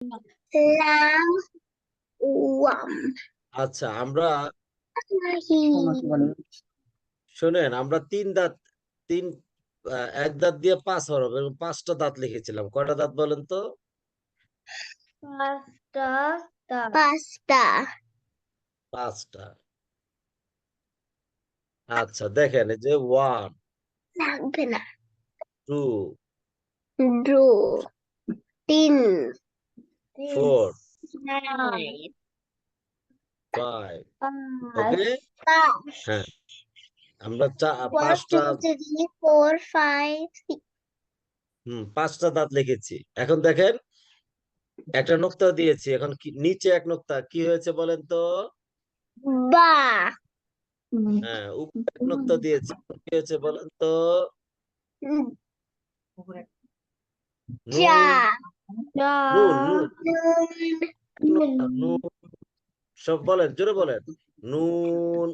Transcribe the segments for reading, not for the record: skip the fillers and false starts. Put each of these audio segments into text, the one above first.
লাম ওয়াম আচ্ছা আমরা নাহি শোনেন, আমরা তিন এক দাঁত দিয়ে 5 হরফ এবং 5টা দাঁত লিখেছিলাম। কয়টা দাঁত বলেন তো? পাঁচটা 5টা। আচ্ছা দেখেন, এই যে 1 লাগবে না 2 ড্রো তিন 4 নাইন 5 ওকে। পাঁচ হ্যাঁ, আমরা 1 5টা 2 3 4 5 6 5টা দাঁত লিখেছি। এখন দেখেন, একটা নোক্তা দিয়েছি, এখন নিচে এক নোক্তা কি হয়েছে বলেন তো? বা হ্যাঁ, উপরে এক নোক্তা দিয়েছি, কি হয়েছে বলেন তো? যা নুন। নুন নুন নুন নুন। সব বলেন, জোরে বলেন। নুন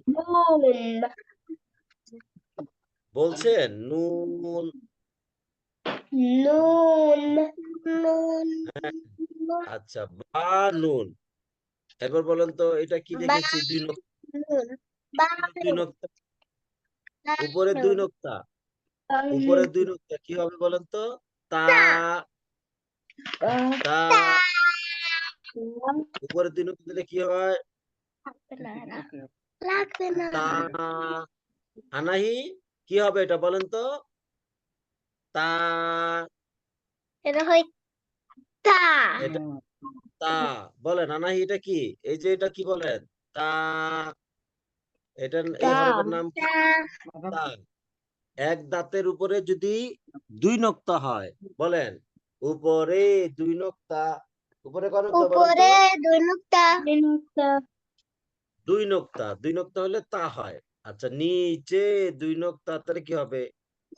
বলছেন, নুন। নুন নুন হ্যাঁ, নুন আচ্ছা, বা নুন। এরপর বলেন তো, এটা কি বা লিখেছি? দুই নোক্তা। নুন বা উপরে দুই নোক্তা, উপরে দুই নুন নোক্তা, উপরে দুই নোক্তা কি হবে বলেন তো? তা। তা। তা উপরে দুই নোক্তা দিলে কি হয়? লাগবে না তা। আনাহি, কি হবে এটা বলেন তো? তা। এটা হয় তা এটা তা। বলেন আনাহি, এটা কি? এই যে এটা কি বলেন? তা। এটা, এই হরফের নাম কি? তা। এক দাঁতের উপরে যদি দুই নোক্তা হয়, বলেন। উপরে দুই নোক্তা, উপরে কয় নোক্তা বলেন তো? উপরে দুই নুক্তা দুই নোক্তা, দুই নোক্তা হলে তা হয়। আচ্ছা, নিচে দুই নোক্তা, তাহলে কি হবে?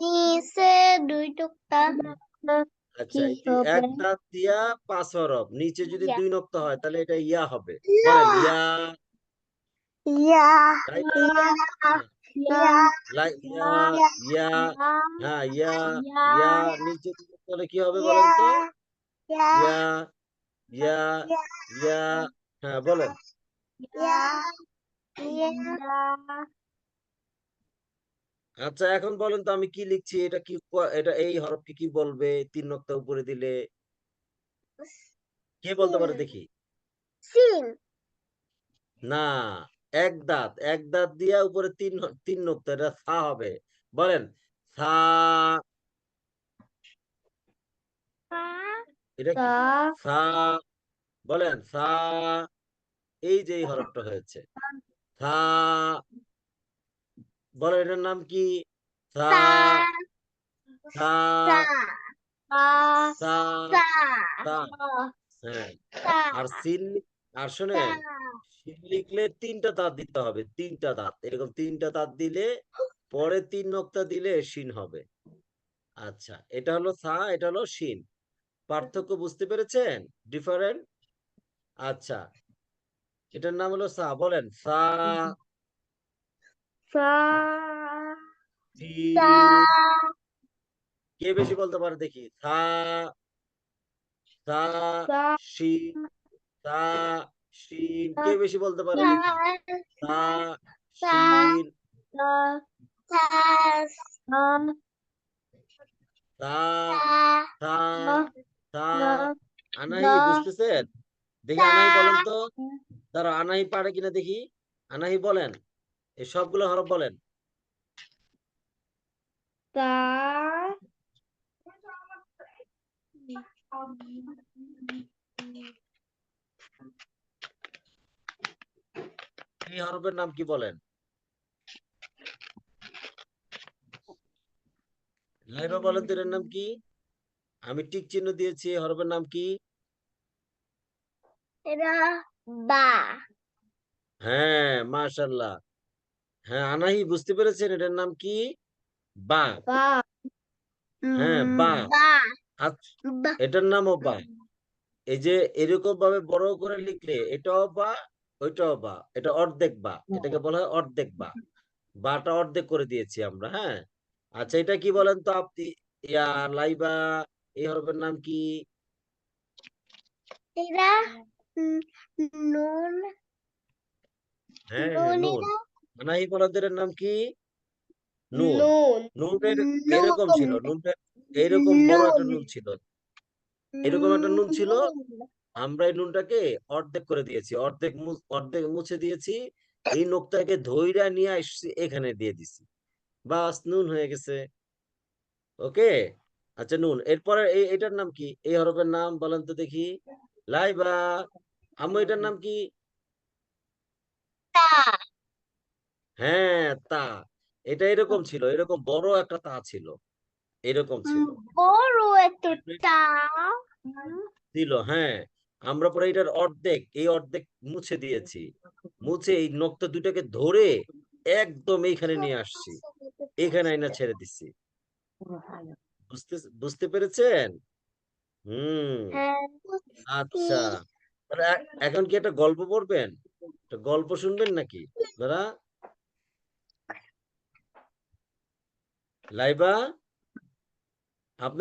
নিচে দুই টুকটা আচ্ছা, কি হবে এক দাঁত দিয়া 5 হরফ, নিচে যদি ইয়া দুই নোক্তা হয় তাহলে এটা ইয়া হবে। বলেন লা ইয়া। Yeah right. ইয়া হ্যাঁ, ইয়া ইয়া। ইয়া ইয়া। হ্যাঁ, ইয়া। ইয়া ইয়া নিচে দুই নোক্তা হলে কি হবে ইয়া বলেন তো? ইয়া ইয়া। ইয়া। ইয়া ইয়া। হ্যাঁ বলেন। ইয়া ইয়া আচ্ছা এখন বলেন তো, আমি কি লিখছি? এটা কি, এটা এই হরফকে কি বলবে 3 নোক্তা উপরে দিলে? কে বলতে সিন পারে দেখি? সিন না, এক দাঁত দিয়া উপরে তিন নোক্তা, এটা সা হবে। বলেন সা। এটা কি? সা। বলেন সা। এই যে এই হরফটা হয়েছে সা। বলেন এটার নাম কি? সা। সা সা। সা সা। সা সা। হ্যাঁ। সা আর সিন, আর সা শোনেন, সিন লিখলে 3টা দাঁত দিতে হবে, 3টা দাঁত, এরকম 3টা দাঁত দিলে পরে 3 নোক্তা দিলে শিন হবে। আচ্ছা, এটা হলো সা, এটা হলো শিন। পার্থক্য বুঝতে পেরেছেন? ডিফারেন্ট। আচ্ছা, এটার নাম হলো সা। বলেন সা। সা সা শিন। কে বেশি বলতে পারে দেখি? সা। সা। সা শিন। সা। শিন, কে বেশি বলতে পারে দেখি? সা। শিন। সা। সা। সা। আনাহি বুঝতেছেন? দেখি আনাহি বলেন তো। দাঁড়া, আনাহি পারে কিনা দেখি। আনাহি বলেন, এই সবগুলো হরফ বলেন। এই হরফের নাম কি বলেন? লাইবা বলেন তো, এর নাম কি? আমি টিক চিহ্ন দিয়েছি, এই হরফের নাম কি? এরা বা হ্যাঁ, মাশাআল্লাহ। হ্যাঁ আনাহি বুঝতে পেরেছেন, এটার নাম কি? বা। হ্যাঁ বা। বা আচ্ছা, বা এটার নামও বা। এই যে এরকম ভাবে বড় করে লিখলে এটাও বা, ওইটাও বা, এটা অর্ধেক বা, এটাকে বলা হয় অর্ধেক বা। বাটা অর্ধেক করে দিয়েছি আমরা। হ্যাঁ, আচ্ছা এটা কি বলেন তো আপনি? ইয়া লাইবা, এই হরফের নাম কি? এরা নুন হ্যাঁ নুন নুনেরা মানাহি বলাদের নাম কি নুন নুন নুনের এরকম নুন ছিল নুনটা এইরকম বড় একটা নুন ছিল এরকম একটা নুন ছিল আমরা এই নুনটাকে অর্ধেক করে দিয়েছি অর্ধেক মুছে দিয়েছি এই নখটাকে ধইরা নিয়ে আসছি এখানে দিয়ে দিছি বাস নুন হয়ে গেছে ওকে আচ্ছা নুন এরপরে এটার নাম কি এই হরফের নাম বলেন তো দেখি লাইবা আম্মু এটার নাম কি তা হ্যাঁ তা এটা এরকম ছিল এরকম বড় একটা তা ছিল এরকম ছিল বড় একটা তা ছিল হ্যাঁ আমরা পরে এটার এই অর্ধেক মুছে দিয়েছি মুছে এই নখটা দুটাকে ধরে একদম এইখানে নিয়ে আসছি এখানে আইনা ছেড়ে দিচ্ছি বুঝতে বুঝতে পেরেছেন হুম হ্যাঁ আচ্ছা তাহলে এখন কি একটা গল্প পড়বেন একটা গল্প শুনবেন নাকি দাদা লাইবা